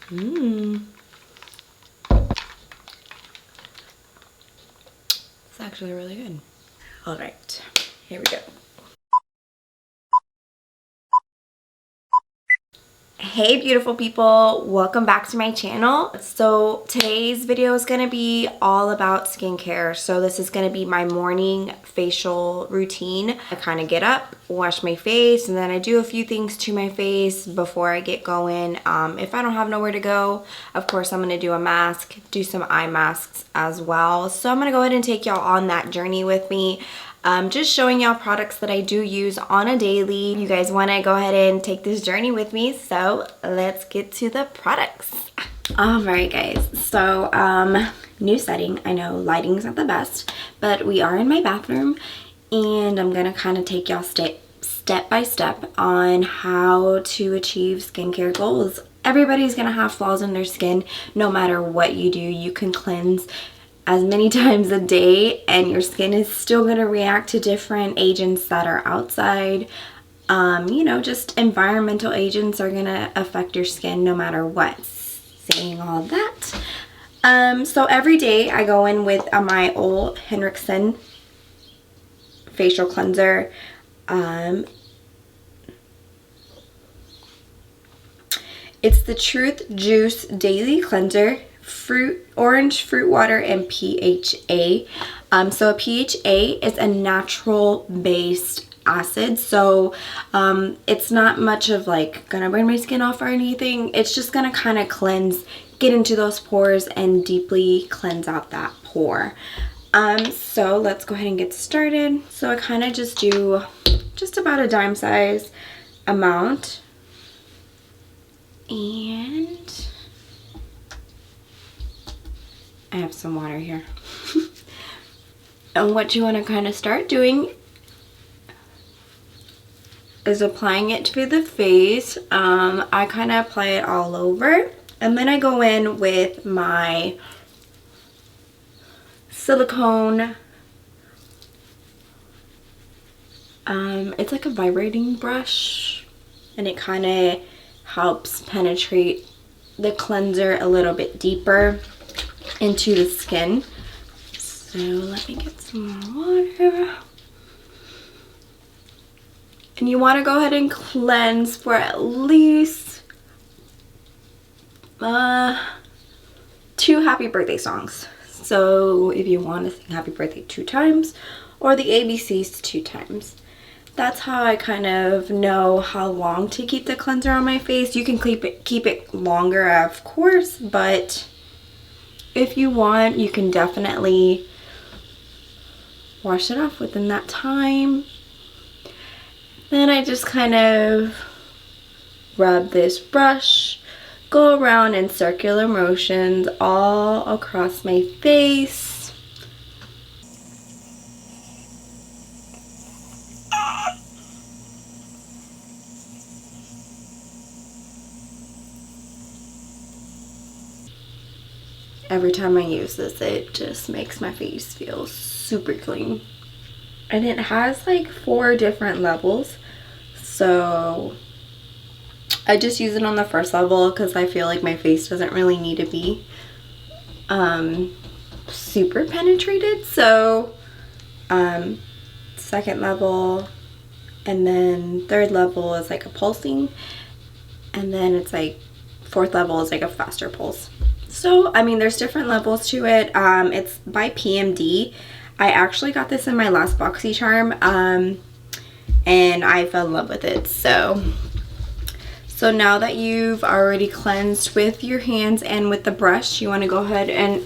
It's actually really good. All right, here we go. Hey beautiful people, welcome back to my channel. So today's video is going to be all about skincare. So this is going to be my morning facial routine. I kind of get up, wash my face, and then I do a few things to my face before I get going. If I don't have nowhere to go, of course I'm going to do a mask, do some eye masks as well. So I'm going to go ahead and take y'all on that journey with me. Just showing y'all products that I do use on a daily. You guys want to go ahead and take this journey with me, so let's get to the products. Alright guys, so new setting. I know lighting's not the best, but we are in my bathroom and I'm gonna kind of take y'all step by step on how to achieve skincare goals. Everybody's gonna have flaws in their skin. No matter what you do, you can cleanse as many times a day and your skin is still going to react to different agents that are outside. You know, just environmental agents are going to affect your skin no matter what. Saying all that, so every day I go in with my Ole Henricksen facial cleanser. It's the Truth Juice Daily Cleanser. Orange fruit water and PHA. So a PHA is a natural based acid, so it's not much of like gonna burn my skin off or anything. It's just gonna kind of cleanse, get into those pores and deeply cleanse out that pore. So let's go ahead and get started. So I kind of just do just about a dime size amount, and I have some water here. And what you want to kind of start doing is applying it to the face. I kind of apply it all over, and then I go in with my silicone. It's like a vibrating brush, and it kind of helps penetrate the cleanser a little bit deeper into the skin. So let me get some more water. And you want to go ahead and cleanse for at least 2 happy birthday songs. So if you want to sing happy birthday 2 times or the ABCs 2 times. That's how I kind of know how long to keep the cleanser on my face. You can keep it longer, of course, but if you want, you can definitely wash it off within that time. Then I just kind of rub this brush, go around in circular motions all across my face. Every time I use this, it just makes my face feel super clean. And it has like 4 different levels. So I just use it on the first level because I feel like my face doesn't really need to be super penetrated. So second level, and then third level is like a pulsing, and then it's like 4th level is like a faster pulse. So, I mean, there's different levels to it. It's by PMD. I actually got this in my last BoxyCharm, and I fell in love with it. So now that you've already cleansed with your hands and with the brush, you want to go ahead and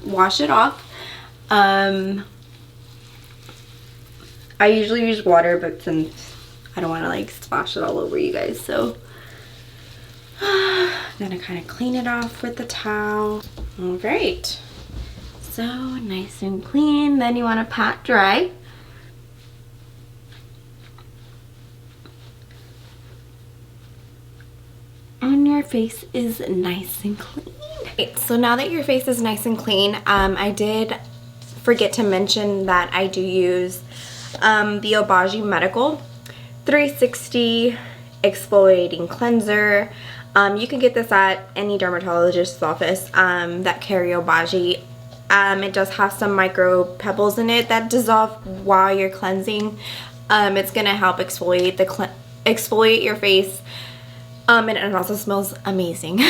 wash it off. I usually use water, but since I don't want to like splash it all over you guys, so I'm gonna kind of clean it off with the towel. All right, so nice and clean. Then you want to pat dry. And your face is nice and clean. Okay, so now that your face is nice and clean, I did forget to mention that I do use the Obagi Medical 360 exfoliating cleanser. You can get this at any dermatologist's office that carry Obagi. It does have some micro pebbles in it that dissolve while you're cleansing. It's gonna help exfoliate your face, and it also smells amazing.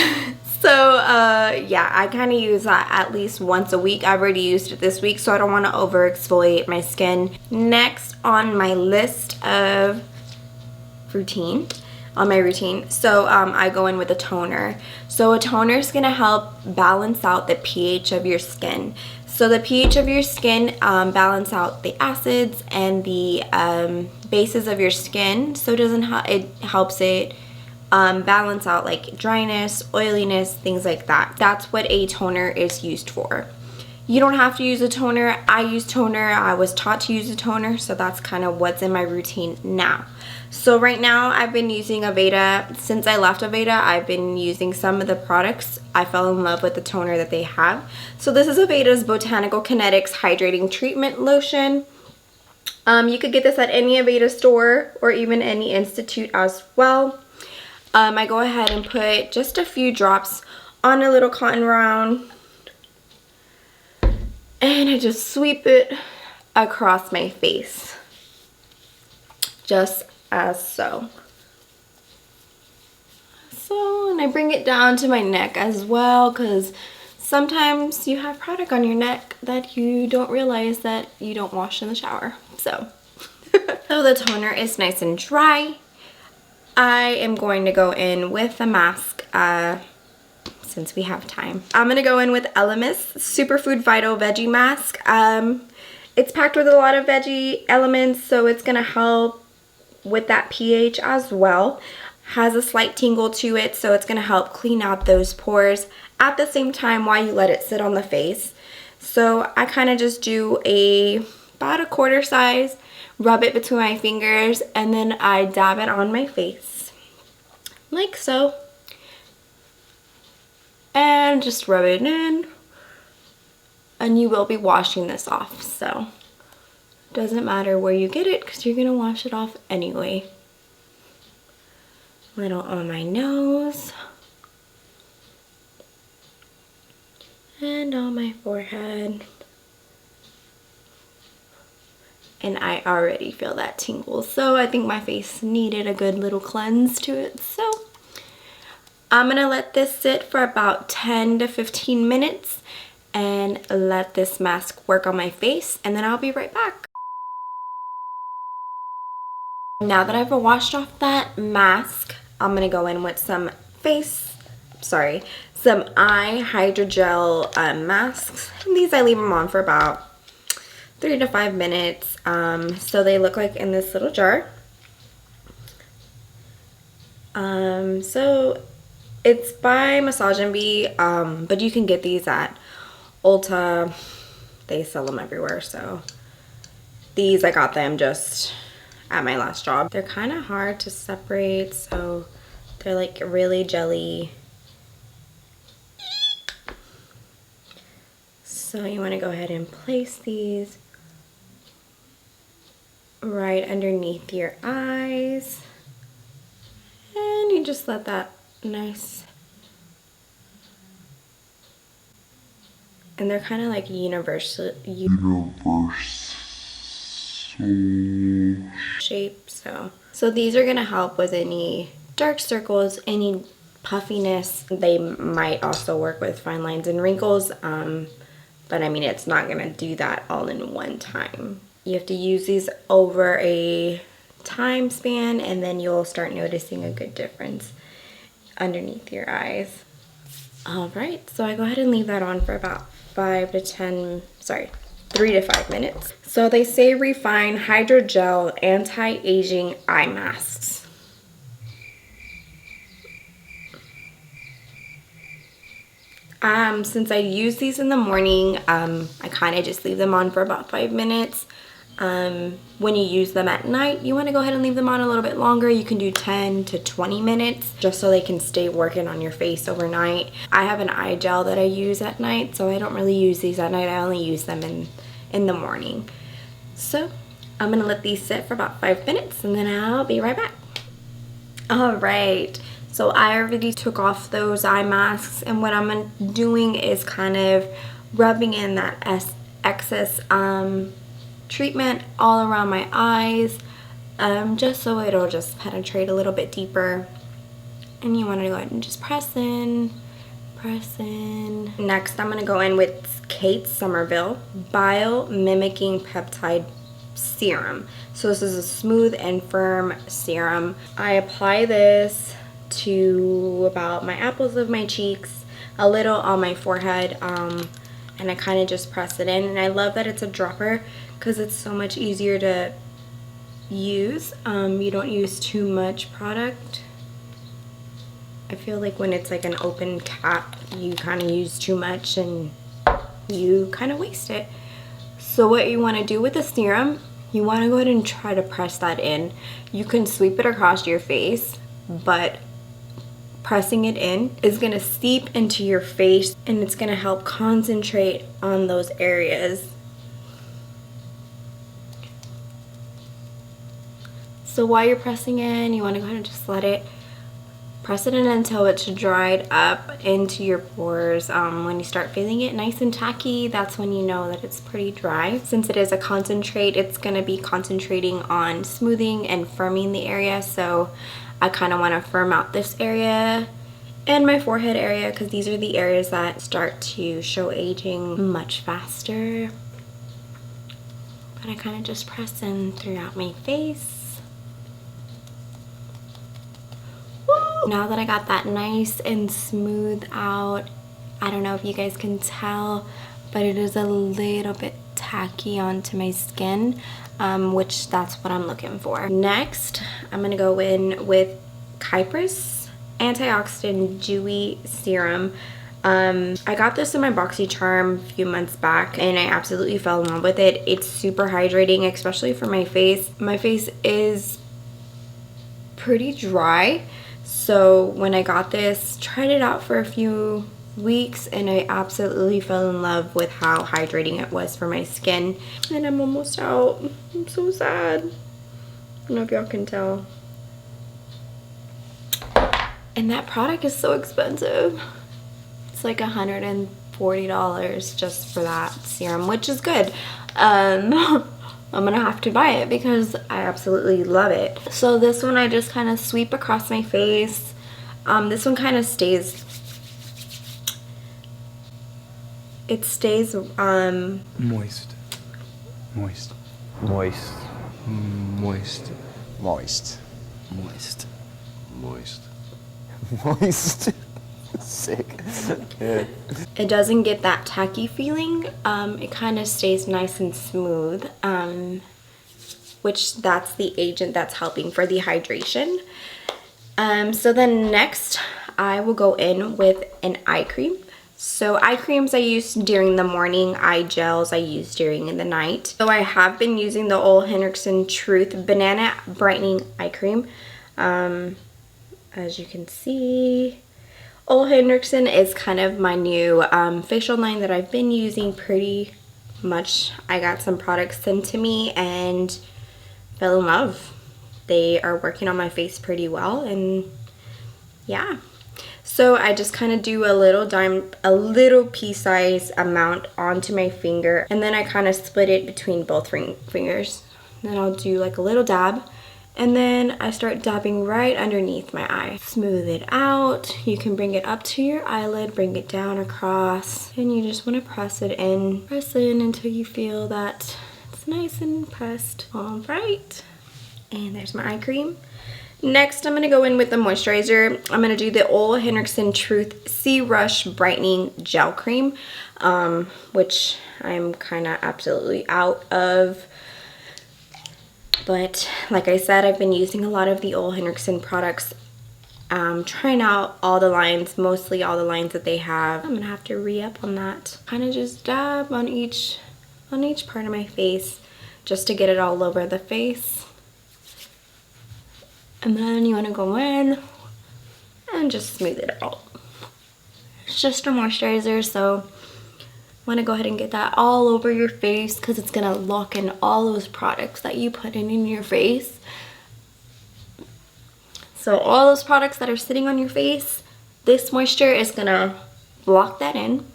So yeah, I kind of use that at least once a week. I've already used it this week, so I don't want to over exfoliate my skin. Next on my list of routine, so I go in with a toner. So a toner is going to help balance out the pH of your skin. So the pH of your skin balance out the acids and the bases of your skin, so it helps it balance out like dryness, oiliness, things like that. That's what a toner is used for. You don't have to use a toner. I use toner. I was taught to use a toner, so that's kind of what's in my routine now. So right now I've been using Aveda. Since I left Aveda, I've been using some of the products. I fell in love with the toner that they have. So this is Aveda's Botanical Kinetics Hydrating Treatment Lotion. You could get this at any Aveda store or even any institute as well. I go ahead and put just a few drops on a little cotton round, and I just sweep it across my face, just as so. And I bring it down to my neck as well, because sometimes you have product on your neck that you don't realize that you don't wash in the shower. So the toner is nice and dry. I am going to go in with a mask since we have time. I'm going to go in with Elemis Superfood Vital Veggie Mask. It's packed with a lot of veggie elements, so it's going to help with that pH as well. Has a slight tingle to it, so it's going to help clean out those pores at the same time while you let it sit on the face. So I kind of just do about a quarter size, rub it between my fingers, and then I dab it on my face like so, and just rub it in, and you will be washing this off, so it doesn't matter where you get it because you're gonna wash it off anyway. Little on my nose and on my forehead. And I already feel that tingle, so I think my face needed a good little cleanse to it. So I'm gonna let this sit for about 10 to 15 minutes and let this mask work on my face, and then I'll be right back. Now that I've washed off that mask, I'm gonna go in with some eye hydrogel masks. And these I leave them on for about 3 to 5 minutes. So they look like in this little jar. So it's by Massage Envy, but you can get these at Ulta. They sell them everywhere. So these, I got them just at my last job. They're kind of hard to separate, so they're like really jelly. So you want to go ahead and place these right underneath your eyes, and you just let that nice, and they're kind of like universal shape. So these are gonna help with any dark circles, any puffiness. They might also work with fine lines and wrinkles, but I mean, it's not gonna do that all in one time. You have to use these over a time span, and then you'll start noticing a good difference underneath your eyes. All right, so I go ahead and leave that on for about 3 to 5 minutes. So they say Refine Hydrogel Anti-Aging Eye Masks. Since I use these in the morning, I kind of just leave them on for about 5 minutes. When you use them at night, you want to go ahead and leave them on a little bit longer. You can do 10 to 20 minutes just so they can stay working on your face overnight. I have an eye gel that I use at night, so I don't really use these at night. I only use them in the morning. So I'm gonna let these sit for about 5 minutes, and then I'll be right back. All right, so I already took off those eye masks, and what I'm doing is kind of rubbing in that excess treatment all around my eyes, just so it'll just penetrate a little bit deeper. And you want to go ahead and just press in. Next, I'm going to go in with Kate Somerville Bio-Mimicking Peptide Serum. So this is a smooth and firm serum. I apply this to about my apples of my cheeks, a little on my forehead, and I kind of just press it in. And I love that it's a dropper because it's so much easier to use. You don't use too much product. I feel like when it's like an open cap, you kind of use too much and you kind of waste it. So what you want to do with the serum, you want to go ahead and try to press that in. You can sweep it across your face, but pressing it in is going to seep into your face and it's going to help concentrate on those areas. So while you're pressing in, you want to go ahead and just press it in until it's dried up into your pores. When you start feeling it nice and tacky, that's when you know that it's pretty dry. Since it is a concentrate, it's going to be concentrating on smoothing and firming the area. So I kind of want to firm out this area and my forehead area because these are the areas that start to show aging much faster. But I kind of just press in throughout my face. Now that I got that nice and smooth out, I don't know if you guys can tell, but it is a little bit tacky onto my skin, which that's what I'm looking for. Next, I'm gonna go in with Kypris Antioxidant Dewy Serum. I got this in my BoxyCharm a few months back and I absolutely fell in love with it. It's super hydrating, especially for my face. My face is pretty dry. So when I got this, tried it out for a few weeks and I absolutely fell in love with how hydrating it was for my skin. And I'm almost out. I'm so sad. I don't know if y'all can tell. And that product is so expensive. It's like $140 just for that serum, which is good. I'm gonna have to buy it because I absolutely love it. So this one I just kind of sweep across my face. This one kind of stays, it stays moist. Moist. Moist. Moist. Moist. Moist. Moist. Moist. Sick. Yeah. It doesn't get that tacky feeling. It kind of stays nice and smooth, which that's the agent that's helping for the hydration. So then next I will go in with an eye cream. So eye creams I use during the morning, eye gels I use during the night. So I have been using the Ole Henricksen Truth Banana Brightening Eye Cream. As you can see, Ole Henricksen is kind of my new facial line that I've been using pretty much. I got some products sent to me and fell in love. They are working on my face pretty well, and yeah. So I just kind of do a little pea-sized amount onto my finger, and then I kind of split it between both fingers. Then I'll do like a little dab. And then I start dabbing right underneath my eye. Smooth it out. You can bring it up to your eyelid, bring it down across, and you just want to press it in. Press in until you feel that it's nice and pressed. All right. And there's my eye cream. Next, I'm going to go in with the moisturizer. I'm going to do the Ole Henricksen Truth Sea Rush Brightening Gel Cream, which I'm kind of absolutely out of. But like I said, I've been using a lot of the Ole Henricksen products, trying out all the lines, mostly all the lines that they have. I'm gonna have to re-up on that. Kind of just dab on each part of my face just to get it all over the face. And then you want to go in and just smooth it out. It's just a moisturizer, so want to go ahead and get that all over your face because it's gonna lock in all those products that you put in your face. So So all those products that are sitting on your face, this moisture is gonna block that in.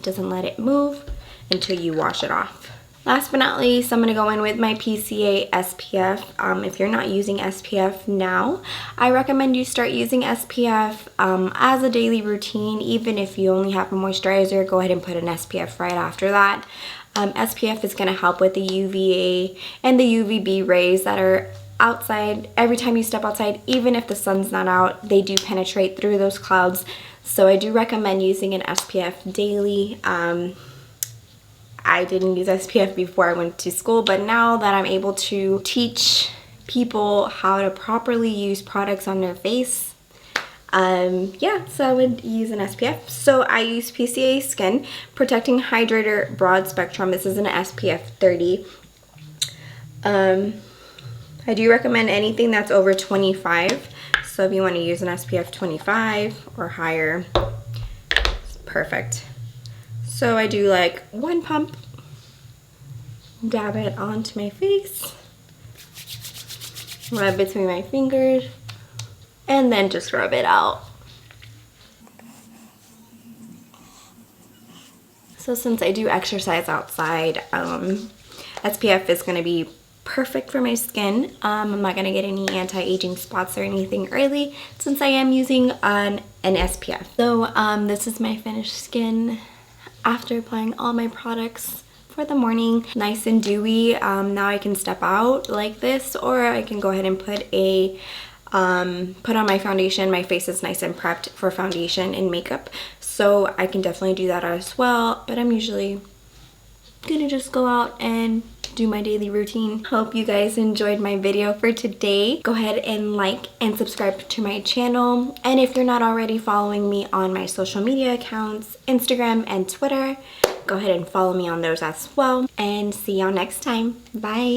Doesn't let it move until you wash it off. Last but not least, I'm going to go in with my PCA SPF. If you're not using SPF now, I recommend you start using SPF as a daily routine. Even if you only have a moisturizer, go ahead and put an SPF right after that. SPF is going to help with the UVA and the UVB rays that are outside. Every time you step outside, even if the sun's not out, they do penetrate through those clouds. So I do recommend using an SPF daily. I didn't use SPF before I went to school, but now that I'm able to teach people how to properly use products on their face, yeah, so I would use an SPF. So I use PCA Skin Protecting Hydrator Broad Spectrum. This is an SPF 30. I do recommend anything that's over 25. So if you want to use an SPF 25 or higher, it's perfect. So I do like one pump, dab it onto my face, rub between my fingers, and then just rub it out. So since I do exercise outside, SPF is going to be perfect for my skin. I'm not going to get any anti-aging spots or anything early since I am using an SPF. So this is my finished skin after applying all my products for the morning. Nice and dewy. Now I can step out like this, or I can go ahead and put on my foundation. My face is nice and prepped for foundation and makeup, so I can definitely do that as well, but I'm usually gonna just go out and do my daily routine. Hope you guys enjoyed my video for today. Go ahead and like and subscribe to my channel, and if you're not already following me on my social media accounts, Instagram and Twitter, go ahead and follow me on those as well, and see y'all next time. Bye.